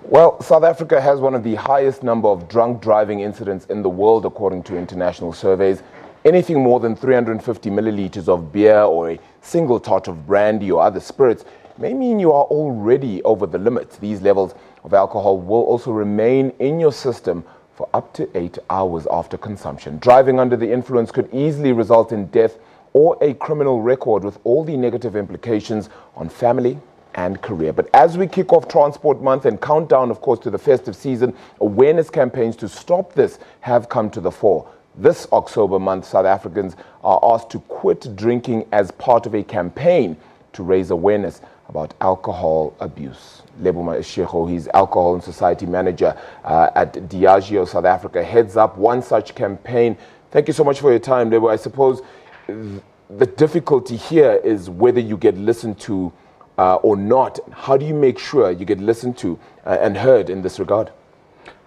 Well, South Africa has one of the highest number of drunk driving incidents in the world, according to international surveys. Anything more than 350 milliliters of beer or a single tot of brandy or other spirits may mean you are already over the limit. These levels of alcohol will also remain in your system for up to 8 hours after consumption. Driving under the influence could easily result in death or a criminal record, with all the negative implications on family and career. But as we kick off Transport Month and countdown, of course, to the festive season, awareness campaigns to stop this have come to the fore. This OcSober month, South Africans are asked to quit drinking as part of a campaign to raise awareness about alcohol abuse. Lebo Mashego, he's Alcohol and Society Manager at Diageo South Africa, heads up one such campaign. Thank you so much for your time, Lebo. I suppose the difficulty here is whether you get listened to or not. How do you make sure you get listened to and heard in this regard?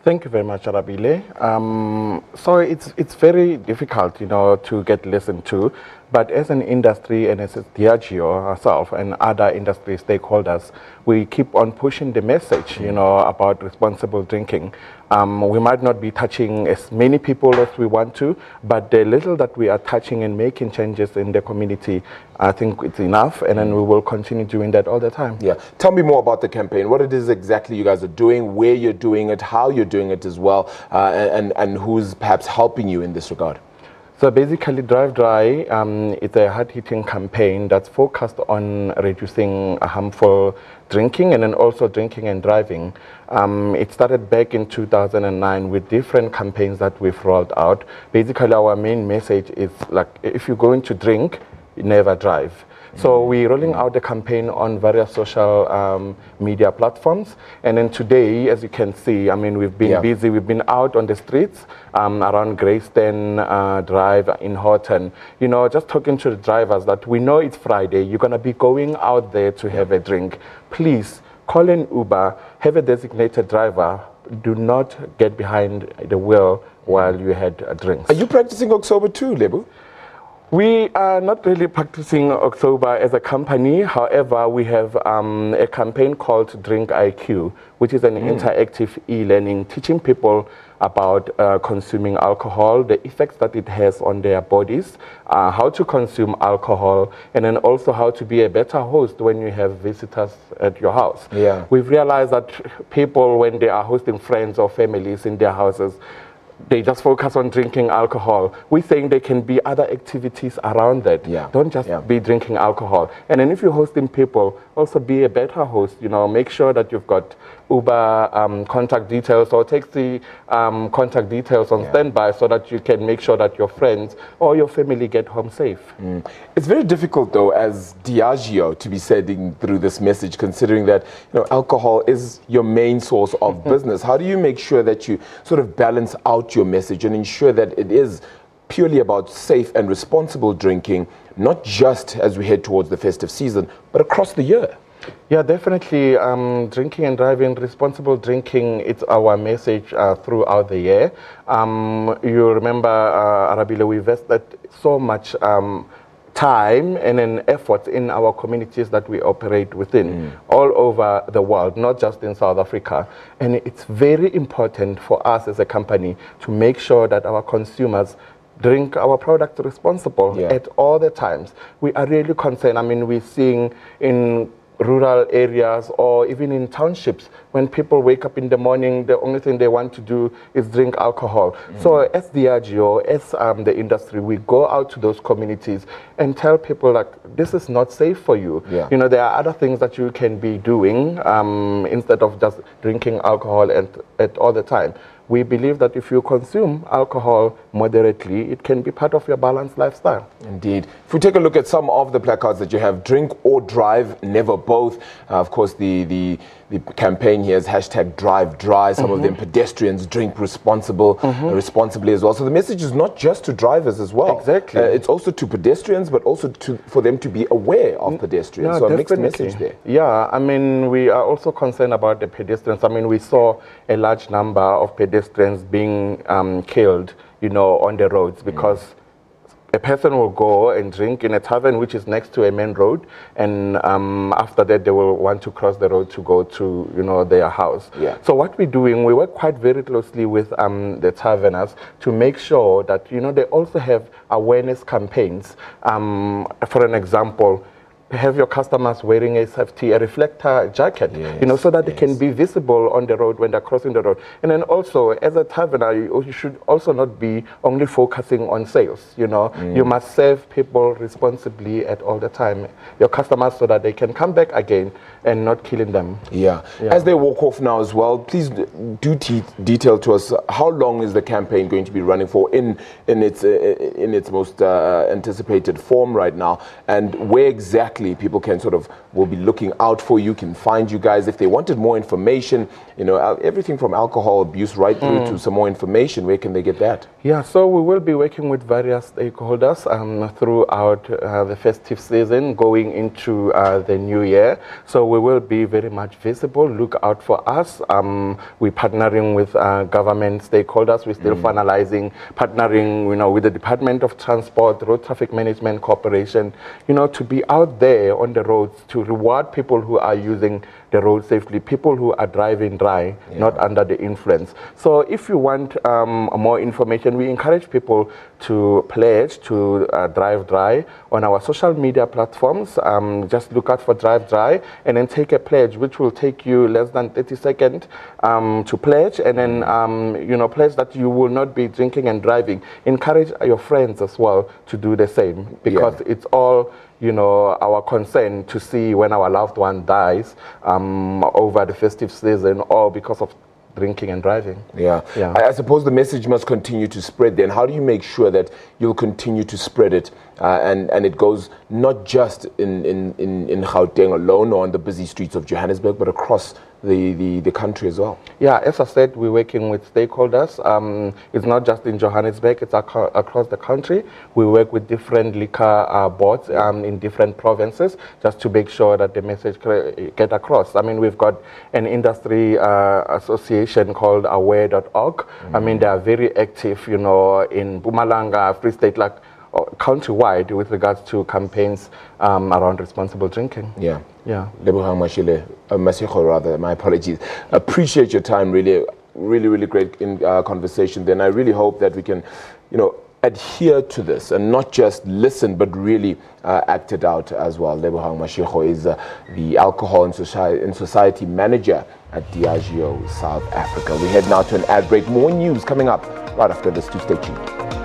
Thank you very much, Arabile. So it's very difficult, to get listened to. But as an industry and as Diageo ourselves and other industry stakeholders, we keep on pushing the message, about responsible drinking. We might not be touching as many people as we want to, but the little that we are touching and making changes in the community, I think it's enough, and then we will continue doing that all the time. Yeah. Tell me more about the campaign, what it is exactly you guys are doing, where you're doing it, how you're doing it as well, and who's perhaps helping you in this regard. So basically, Drive Dry is a hard-hitting campaign that's focused on reducing harmful drinking and then also drinking and driving. It started back in 2009 with different campaigns that we've rolled out. Basically, our main message is like, if you're going to drink, never drive. So we're rolling out the campaign on various social media platforms. And then today, as you can see, we've been busy. We've been out on the streets around Greyston Drive in Horton. Just talking to the drivers that we know it's Friday. You're going to be going out there to have a drink. Please call an Uber, have a designated driver. Do not get behind the wheel while you had a drink. Are you practicing OcSober too, Lebo? We are not really practicing OcSober as a company. However, we have a campaign called Drink IQ, which is an interactive e-learning teaching people about consuming alcohol, the effects that it has on their bodies, how to consume alcohol, and then also how to be a better host when you have visitors at your house. Yeah. We've realized that people, when they are hosting friends or families in their houses, they just focus on drinking alcohol. We think there can be other activities around that. Yeah. Don't just be drinking alcohol. And then if you're hosting people, also be a better host. Make sure that you've got Uber contact details or taxi contact details on standby, so that you can make sure that your friends or your family get home safe. It's very difficult, though, as Diageo to be sending through this message, considering that alcohol is your main source of business. How do you make sure that you sort of balance out your message and ensure that it is purely about safe and responsible drinking, not just as we head towards the festive season, but across the year? Yeah, definitely. Drinking and driving, responsible drinking, it's our message throughout the year. You remember, Arabile, we invested so much time and an effort in our communities that we operate within all over the world, not just in South Africa. And it's very important for us as a company to make sure that our consumers drink our product responsible at all the times. We are really concerned. We're seeing in rural areas or even in townships, when people wake up in the morning, the only thing they want to do is drink alcohol. So as Diageo, as the industry, we go out to those communities and tell people, like, this is not safe for you. There are other things that you can be doing instead of just drinking alcohol at all the time. We believe that if you consume alcohol moderately, it can be part of your balanced lifestyle. Indeed. If we take a look at some of the placards that you have, drink or drive, never both. Of course, the campaign here is #DriveDry. Some of them pedestrians, drink responsibly as well. So the message is not just to drivers as well. Exactly. It's also to pedestrians, but also for them to be aware of pedestrians. So a mixed message there. Yeah, we are also concerned about the pedestrians. We saw a large number of pedestrians being killed, on the roads because a person will go and drink in a tavern which is next to a main road, and after that they will want to cross the road to go to, you know, their house. Yeah. So what we're doing, we work quite very closely with the taverners to make sure that, you know, they also have awareness campaigns. For an example, have your customers wearing a reflector jacket, yes, you know, so that they can be visible on the road when they're crossing the road. And then also, as a taverner, you should also not be only focusing on sales, you know. You must serve people responsibly at all the time, your customers, so that they can come back again and not killing them. Yeah. As they walk off now as well, please do detail to us, how long is the campaign going to be running for in its most anticipated form right now, and where exactly people can will be looking out for you, can find you guys if they wanted more information, you know, everything from alcohol abuse right through to some more information. Where can they get that? Yeah, so we will be working with various stakeholders throughout the festive season going into the new year. So we will be very much visible. Look out for us. We're partnering with government stakeholders. We're still finalizing, partnering, you know, with the Department of Transport, Road Traffic Management Corporation, you know, to be out there on the roads to reward people who are using the road safely, people who are driving dry, not under the influence. So if you want more information, we encourage people to pledge to drive dry on our social media platforms. Just look out for Drive Dry and then take a pledge, which will take you less than 30 seconds to pledge, and then you know, pledge that you will not be drinking and driving. Encourage your friends as well to do the same, because it's all, you know, our concern to see when our loved one dies over the festive season or because of drinking and driving. I suppose the message must continue to spread then. How do you make sure that you'll continue to spread it and it goes not just in Gauteng alone or on the busy streets of Johannesburg, but across the country as well? Yeah, as I said, we're working with stakeholders. It's not just in Johannesburg, it's across the country. We work with different liquor boards in different provinces just to make sure that the message get across. I mean, we've got an industry association called aware.org. I mean, they are very active, you know, in Mpumalanga, Free State, like countrywide with regards to campaigns around responsible drinking. Lebo Mashego, rather, my apologies. Appreciate your time, really great conversation. Then I really hope that we can, you know, adhere to this and not just listen, but really act it out as well. Lebo Mashego is the Alcohol and Society Manager at Diageo South Africa. We head now to an ad break. More news coming up right after this. Stay tuned.